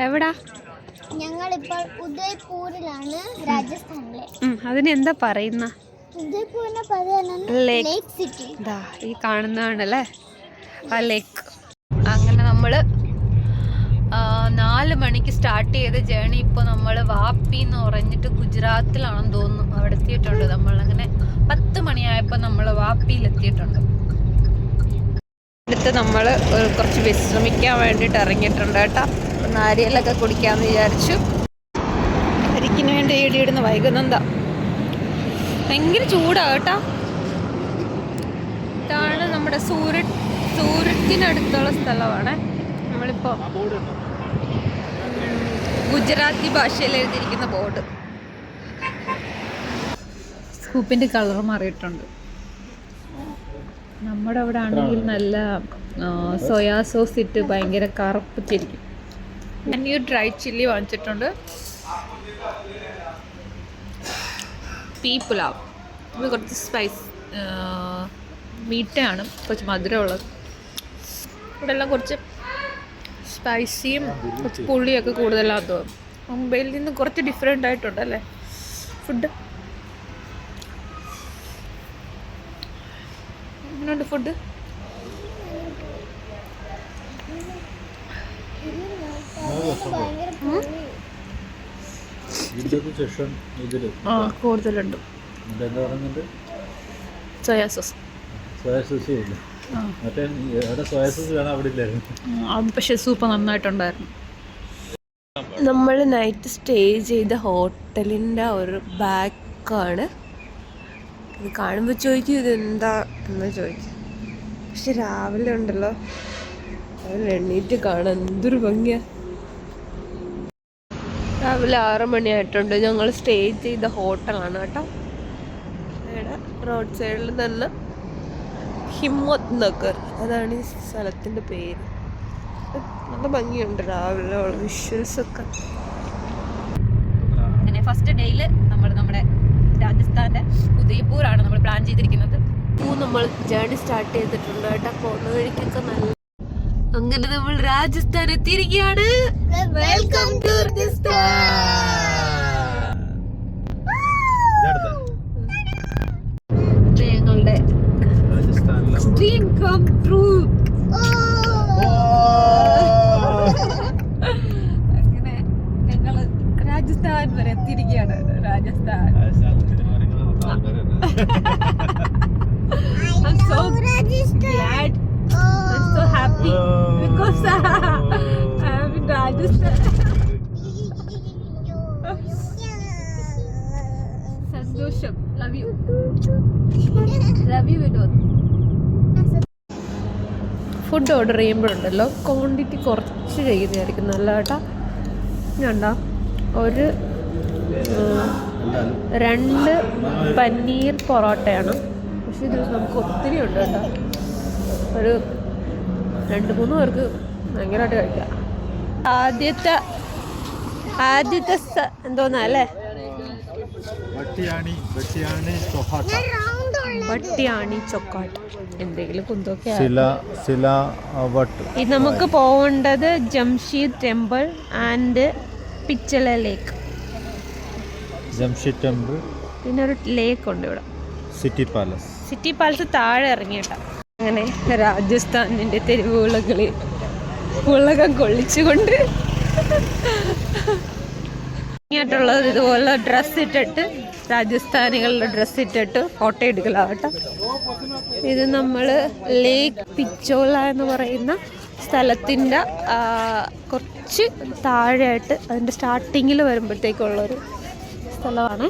എവിടാ? ഞങ്ങളിപ്പോൾ ഉദയ്പൂരിലാണ്, രാജസ്ഥാനിലെ. അതിന് എന്താ പറയുന്ന? ഉദയ്പൂരിനെ പറയുന്നത് ലേക്ക് സിറ്റി. ഈ കാണുന്നതാണല്ലേ ആ ലേക്ക്. അങ്ങനെ നമ്മള് 4 മണിക്ക് സ്റ്റാർട്ട് ചെയ്ത ജേണി ഇപ്പോൾ നമ്മൾ വാപ്പി എന്ന് പറഞ്ഞിട്ട് ഗുജറാത്തിലാണെന്ന് തോന്നുന്നു, അവിടെ എത്തിയിട്ടുണ്ട്. നമ്മളങ്ങനെ 10 മണിയായപ്പോൾ നമ്മൾ വാപ്പിയിലെത്തിയിട്ടുണ്ട്. അടുത്ത് നമ്മൾ കുറച്ച് വിശ്രമിക്കാൻ വേണ്ടിയിട്ട് ഇറങ്ങിയിട്ടുണ്ട് കേട്ടോ. നാരിയലൊക്കെ കുടിക്കാമെന്ന് വിചാരിച്ചു. അരിക്കിന് വേണ്ടി ഈടിയിടുന്ന് വൈകുന്നെന്താ, ഭയങ്കര ചൂടാണ് കേട്ടോ. ഇതാണ് നമ്മുടെ സൂരത്തിനടുത്തുള്ള സ്ഥലമാണ്. നമ്മളിപ്പോൾ ഗുജറാത്തി ഭാഷയിൽ എഴുതിയിരിക്കുന്ന ബോർഡ്. സ്കൂപ്പിൻ്റെ കളർ മാറിയിട്ടുണ്ട്. നമ്മുടെ അവിടെ ആണെങ്കിൽ നല്ല സോയാ സോസ് ഇട്ട് ഭയങ്കര കറുപ്പിച്ചിരിക്കും. ഞാൻ ഡ്രൈ ചില്ലി വാങ്ങിച്ചിട്ടുണ്ട്. പീ പുലാവ്, ഇത് കുറച്ച് സ്പൈസ് മീറ്റാണ്, കുറച്ച് മധുരമുള്ളത്. ഇവിടെ എല്ലാം കുറച്ച് സ്പൈസിയും കുറച്ച് പുളിയൊക്കെ കൂടുതലാണെന്ന് തോന്നും. മുംബൈയിൽ നിന്ന് കുറച്ച് ഡിഫറെൻ്റ് ആയിട്ടുണ്ടല്ലേ ഫുഡ്. എങ്ങനെയുണ്ട് ഫുഡ്? കൂടുതലുണ്ട് സോയാ സോസ്. പക്ഷെ സൂപ്പ് നന്നായിട്ടുണ്ടായിരുന്നു. നമ്മൾ നൈറ്റ് സ്റ്റേ ചെയ്ത ഹോട്ടലിൻ്റെ ഒരു ബാക്കാണ് ഇത്. കാണുമ്പോൾ ചോദിക്കും ഇതെന്താ എന്ന് ചോദിക്കും. പക്ഷെ രാവിലെ ഉണ്ടല്ലോ, രാവിലെ എണ്ണീറ്റ് കാണാൻ എന്തൊരു ഭംഗിയാണ്. രാവിലെ 6 മണിയായിട്ടുണ്ട്. ഞങ്ങൾ സ്റ്റേ ചെയ്ത ഹോട്ടലാണ് കേട്ടോ. ഇവിടെ റോഡ് സൈഡിൽ തന്നെ ഹിമ്മത്ത് നഗർ, അതാണ് ഈ സ്ഥലത്തിൻ്റെ പേര്. നല്ല ഭംഗിയുണ്ട് രാവിലെ ഉള്ള വിഷ്വൽസൊക്കെ. അങ്ങനെ ഫസ്റ്റ് ഡേയിൽ നമ്മുടെ രാജസ്ഥാൻ്റെ ഉദയ്പൂരാണ് നമ്മൾ പ്ലാൻ ചെയ്തിരിക്കുന്നത്. നമ്മൾ ജേർണി സ്റ്റാർട്ട് ചെയ്തിട്ടുണ്ട് കേട്ടോ. പോകുന്ന വഴിക്കൊക്കെ നല്ല. അങ്ങനെ നമ്മൾ രാജസ്ഥാൻ എത്തിയിരിക്കുകയാണ്. വെൽക്കം ടു ഞങ്ങളുടെ ഡ്രീം കം ട്രൂ. അങ്ങനെ ഞങ്ങൾ രാജസ്ഥാൻ വരെ എത്തിയിരിക്കുകയാണ്. Rajasthan. I'm so glad. I'm so happy because I am in Rajasthan. Santosham. Love you. Love you Vinod. Food order ചെയ്യുമ്പോഴുണ്ടല്ലോ ക്വാണ്ടിറ്റി കുറച്ച് ചെയ്യുന്നതായിരിക്കും നല്ല കേട്ടോ. കണ്ടോ, ഒരു 2 പനീർ പൊറോട്ടയാണ്. പക്ഷെ ഇത് നമുക്ക് ഒത്തിരി ഉണ്ട് കേട്ടോ. ഒരു 2-3 പേർക്ക് ഭയങ്കരമായിട്ട് കഴിക്കാം. ആദ്യത്തെ എന്തോന്നാ അല്ലേ, ബട്ടിയാണി ചൊക്കാട്ട് എന്തെങ്കിലും കുന്തൊക്കെയാണ്. ഇത് നമുക്ക് പോകേണ്ടത് Jamshed temple and Pichola lake. Jamshed temple, പിന്നെ ഒരു ലേക്ക് ഉണ്ട് ഇവിടെ, സിറ്റി പാലസ് താഴെ ഇറങ്ങിയിട്ടാ. അങ്ങനെ രാജസ്ഥാനിൻ്റെ തെരുവുകളിൽ ഉലകം കൊള്ളിച്ചുകൊണ്ട് ായിട്ടുള്ളത് ഇതുപോലെ ഡ്രസ്സ് ഇട്ടിട്ട്, രാജസ്ഥാനികളുടെ ഡ്രസ്സ് ഇട്ടിട്ട് ഫോട്ടോ എടുക്കലാവട്ടെ. ഇത് നമ്മൾ ലേക്ക് പിച്ചോല എന്ന് പറയുന്ന സ്ഥലത്തിൻ്റെ കുറച്ച് താഴെയായിട്ട് അതിൻ്റെ സ്റ്റാർട്ടിങ്ങിൽ വരുമ്പോഴത്തേക്കുള്ളൊരു സ്ഥലമാണ്.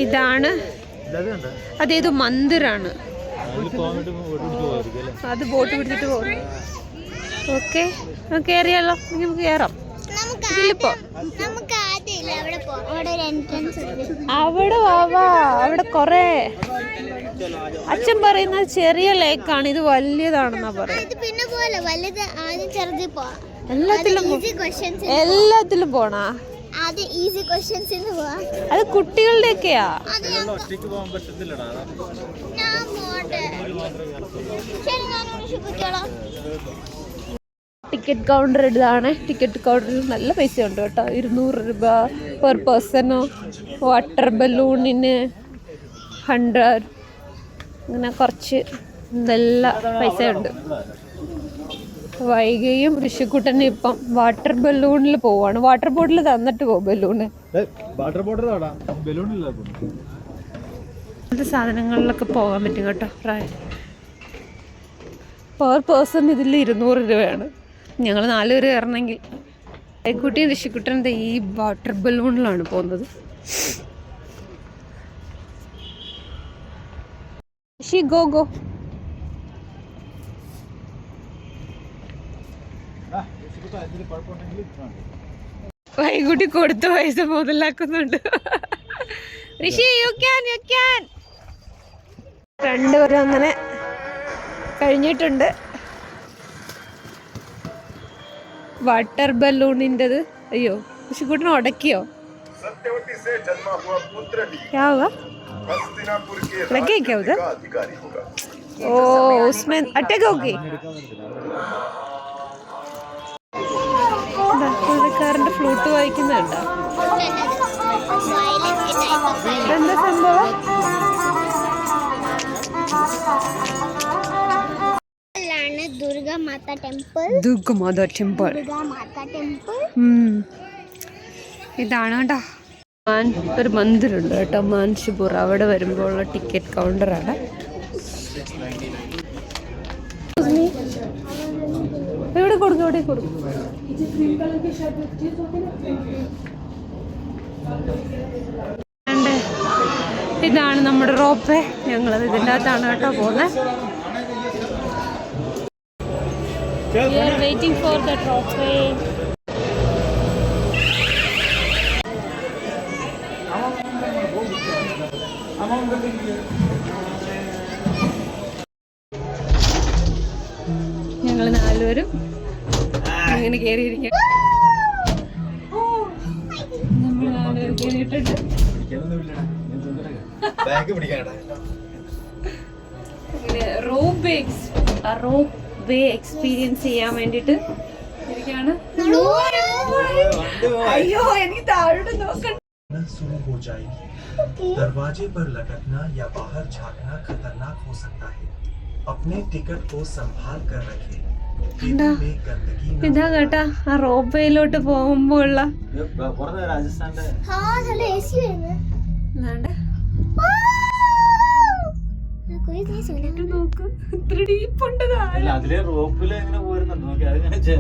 ഇതാണ്, അതേത് മന്ദിറാണ്, അത് ബോട്ട് പിടിച്ചിട്ട് പോകും. ഓക്കെ, കയറിയാലോ, നമുക്ക് കയറാം. ഇതിലിപ്പോ അവിടെ വാവാ, അവിടെ കൊറേ അച്ഛൻ പറയുന്നത് ചെറിയ ലേക്കാണ്, ഇത് വലിയതാണെന്നാ പറയുന്നത്. എല്ലാത്തിലും പോണാ? ആദ്യം ഈസി ക്വസ്റ്റ്യൻസ് പോവാം. അത് കുട്ടികളുടെയൊക്കെയാ. അത് ഞാൻ പോട്ടെ. ശരി, ഞാൻ കുട്ടികളോ. ടിക്കറ്റ് കൗണ്ടർ ഇതാണ്. ടിക്കറ്റ് കൗണ്ടറിൽ നല്ല പൈസ ഉണ്ട് കേട്ടോ. 200 രൂപ പെർ പേഴ്സണോ. വാട്ടർ ബലൂണിന് 100. അങ്ങനെ കുറച്ച് നല്ല പൈസ ഉണ്ട്. വൈകിയും ഋഷിക്കുട്ടനും ഇപ്പം വാട്ടർ ബലൂണിൽ പോവാണ്. വാട്ടർ ബോട്ടിൽ തന്നിട്ട് പോകും ബലൂണ്. അങ്ങനത്തെ സാധനങ്ങളിലൊക്കെ പോകാൻ പറ്റും കേട്ടോ. പെർ പേഴ്സൺ ഇതിൽ 200 രൂപയാണ്. ഞങ്ങൾ 4 പേര് കയറണമെങ്കിൽ. കുട്ടിയും ഋഷിക്കുട്ടൻ്റെ ഈ വാട്ടർ ബലൂണിലാണ് പോകുന്നത്. ഋഷി ഗോ ഗോ. വൈകുട്ടി കൊടുത്ത പൈസ മുതലാക്കുന്നുണ്ട്. ഋഷി യു ക്യാൻ. രണ്ടുപേരും അങ്ങനെ കഴിഞ്ഞിട്ടുണ്ട്. വാട്ടർ ബലൂണിൻ്റെത്. അയ്യോ, ഋഷിക്കുട്ടനെ ഉടക്കിയോ? ഓ ഉസ്മാൻ അട്ടേക്ക് ഓക്കെ. കാറിന്റെ ഫ്ലൂട്ട് വായിക്കുന്നുണ്ടോ? എന്താ സംഭവം? ദുർഗാമാതാ ടെമ്പിൾ. ഇതാണ് കേട്ടോ. ഒരു മന്ദിറുണ്ട് കേട്ടോ, മാൻഷിപുർ. അവിടെ വരുമ്പോൾ ഉള്ള ടിക്കറ്റ് കൗണ്ടറാണ്. എവിടെ കൊടുക്കും, എവിടെ കൊടുക്കും. ഇതാണ് നമ്മുടെ റോപ്പ്. ഞങ്ങളത് ഇതിൻ്റെ അകത്താണ് കേട്ടോ പോകുന്നത്. We are waiting for the trophy. ഞങ്ങൾ 4 പേരും ഇങ്ങനെ കയറിയിരിക്കും. നമ്മൾ 4 പേര് കയറിയിട്ടുണ്ട്. റോപ്പ് വേ എക്സ്പീരിയൻസ് ചെയ്യാൻ വേണ്ടിട്ട് ഇരിക്കാണ്. അയ്യോ, എനിക്ക് താഴോട്ട് നോക്കണ്ട. शुरू हो जाएगी. दरवाजे पर लटकना या बाहर झांकना खतरनाक हो सकता है. अपने टिकट को संभाल कर रखें. ഇതാ കേട്ടാ ആ റോപ്പ് വേയിലോട്ട് പോകുമ്പോഴുള്ള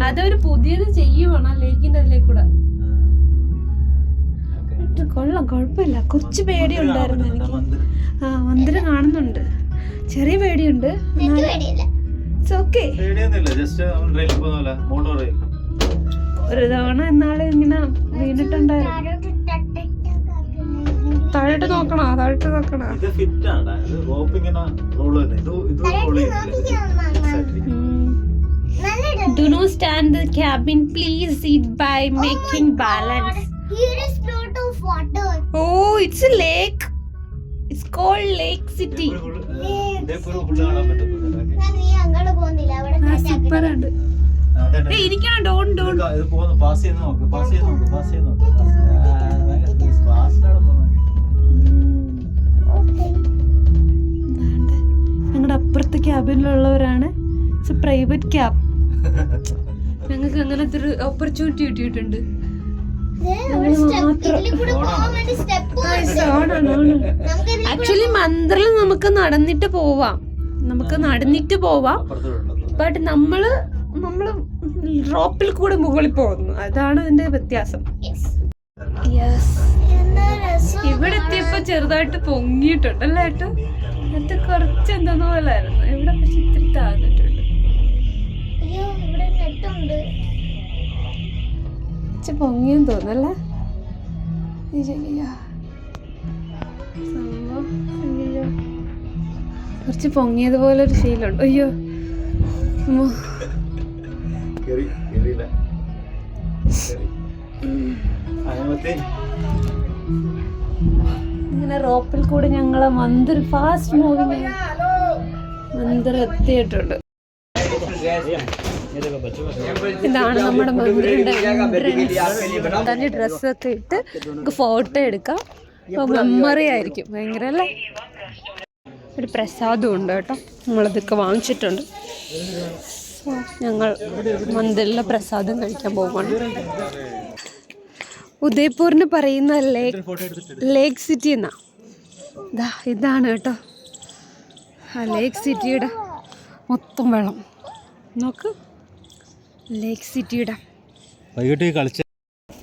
അതൊരു പുതിയത് ചെയ്യുവാണ് ലേക്കിന്റെ അതിലേക്കൂടെ. കൊള്ളാം, കുഴപ്പമില്ല. കുറച്ച് പേടിയുണ്ടായിരുന്നു എനിക്ക്. ആ മന്ദിരം കാണുന്നുണ്ട്. ചെറിയ പേടിയുണ്ട്. ഒരു തവണ എന്നാള് ഇങ്ങനെ വീണിട്ടുണ്ടായിരുന്നു. താഴോട്ട് നോക്കണോ? താഴോട്ട് നോക്കണോ? Do not stand the cabin. Please seat by making balance. Here is lot of water. Oh, it's a lake. It's called Lake City. Super ആണ്. ഇരിക്കണം. ഡോൺ ഞങ്ങളുടെ അപ്പുറത്തെ ക്യാബിനിലുള്ളവരാണ്. It's a private cab. ഞങ്ങൾക്ക് അങ്ങനത്തെ ഒരു ഓപ്പർച്യൂണിറ്റി കിട്ടിയിട്ടുണ്ട്. ആക്ച്വലി മന്ദിറിൽ നമുക്ക് നടന്നിട്ട് പോവാം. ബട്ട് നമ്മള് റോപ്പിൽ കൂടെ മുകളിൽ പോകുന്നു. അതാണ് അതിന്റെ വ്യത്യാസം. ഇവിടെ എത്തിയപ്പോ ചെറുതായിട്ട് പൊങ്ങിയിട്ടുണ്ട് അല്ലേ ഏട്ടാ? എന്നിട്ട് കുറച്ച് എന്താ പോലായിരുന്നു. ഇവിടെ പക്ഷെ ഇത്തിരി താഴ്ന്നിട്ടുണ്ട്. പൊങ്ങിയെന്ന് തോന്നല്ലേ? കുറച്ച് പൊങ്ങിയതുപോലെ ഒരു ശീലമുണ്ട്. അയ്യോ ഇങ്ങനെ റോപ്പിൽ കൂടെ ഞങ്ങള് മന്ദിർ ഫാസ്റ്റ് മൂവിങ് മന്ദിർ എത്തിയിട്ടുണ്ട്. ഇതാണ് നമ്മുടെ മന്ദിറിന്റെ എൻട്രൻസ്. ഡ്രസ്സൊക്കെ ഇട്ട് നമുക്ക് ഫോട്ടോ എടുക്കാം. അപ്പോൾ മെമ്മറി ആയിരിക്കും ഭയങ്കര അല്ലേ. ഒരു പ്രസാദം ഉണ്ട് കേട്ടോ, നമ്മളതൊക്കെ വാങ്ങിച്ചിട്ടുണ്ട്. ഞങ്ങൾ മന്ദിറിലെ പ്രസാദം കഴിക്കാൻ പോകുവാണ്. ഉദയ്പൂരിന് പറയുന്ന ലേക്ക് സിറ്റി എന്നാ. ഇതാണ് കേട്ടോ ആ ലേക്ക് സിറ്റിയുടെ മൊത്തം വെള്ളം. നോക്ക്, ലേക്ക് സിറ്റിയുടെ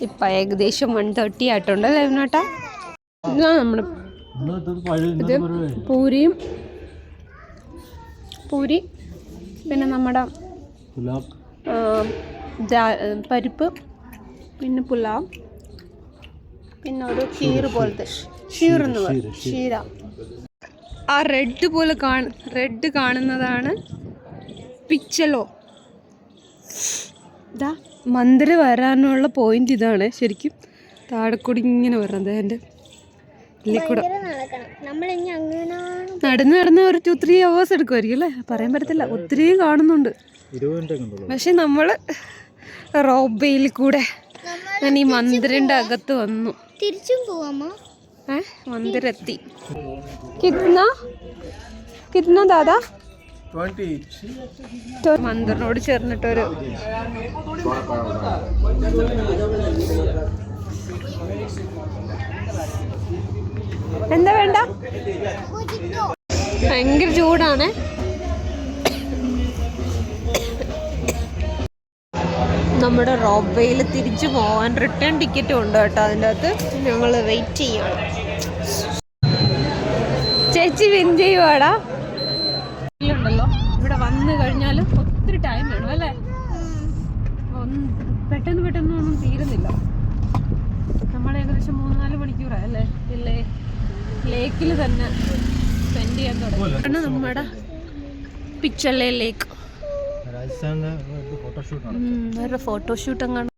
ഇപ്പം ഏകദേശം 1:30 ആയിട്ടുണ്ട് അല്ലേ ഇവനോട്ടാ. ഇതാണ് നമ്മുടെ ഇത് പൂരി പിന്നെ നമ്മുടെ പരിപ്പ്, പിന്നെ പുലാവ്, പിന്നെ ഒരു ക്ഷീർ പോലത്തെ ക്ഷീർ എന്ന് പറയും, ക്ഷീര. ആ റെഡ് കാണുന്നതാണ് പിച്ചലോ. ഇതാ മന്ദിർ വരാനുള്ള പോയിന്റ് ഇതാണ് ശരിക്കും. താഴെക്കൂടി ഇങ്ങനെ വരണത് എൻ്റെ കൂടെ നടന്ന് ഒരു 2-3 hours എടുക്കുമായിരിക്കും അല്ലേ, പറയാൻ പറ്റത്തില്ല. ഒത്തിരി കാണുന്നുണ്ട്. പക്ഷെ നമ്മള് റോബയിൽ കൂടെ ഞാൻ ഈ മന്ദിറിന്റെ അകത്ത് വന്നു. തിരിച്ചും പോവാമോ? മന്ദിരെത്തി. കിतना ദാദാ? 20. മന്ദിറിനോട് ചേർന്നിട്ടൊരു എന്താ വേണ്ട, ഭയങ്കര ചൂടാണ്. നമ്മുടെ റോബയിൽ തിരിച്ചു പോകാൻ റിട്ടേൺ ടിക്കറ്റും ഉണ്ട് കേട്ടോ. അതിൻ്റെ അകത്ത് ഞങ്ങൾ വെയിറ്റ് ചെയ്യണം. ചേച്ചി വിൻ ചെയ്യുവാടാ. ഉണ്ടല്ലോ ഇവിടെ വന്നു കഴിഞ്ഞാൽ ഒത്തിരി ടൈം വേണം അല്ലേ, പെട്ടെന്നൊന്നും തീരുന്നില്ല. നമ്മൾ ഏകദേശം 3-4 മണിക്കൂറായി അല്ലേ ലേക്കിൽ തന്നെ സ്പെൻഡ് ചെയ്യാൻ തുടങ്ങി. നമ്മുടെ പിച്ചള ലേക്ക് ഫോട്ടോഷൂട്ട് അങ്ങാണ്.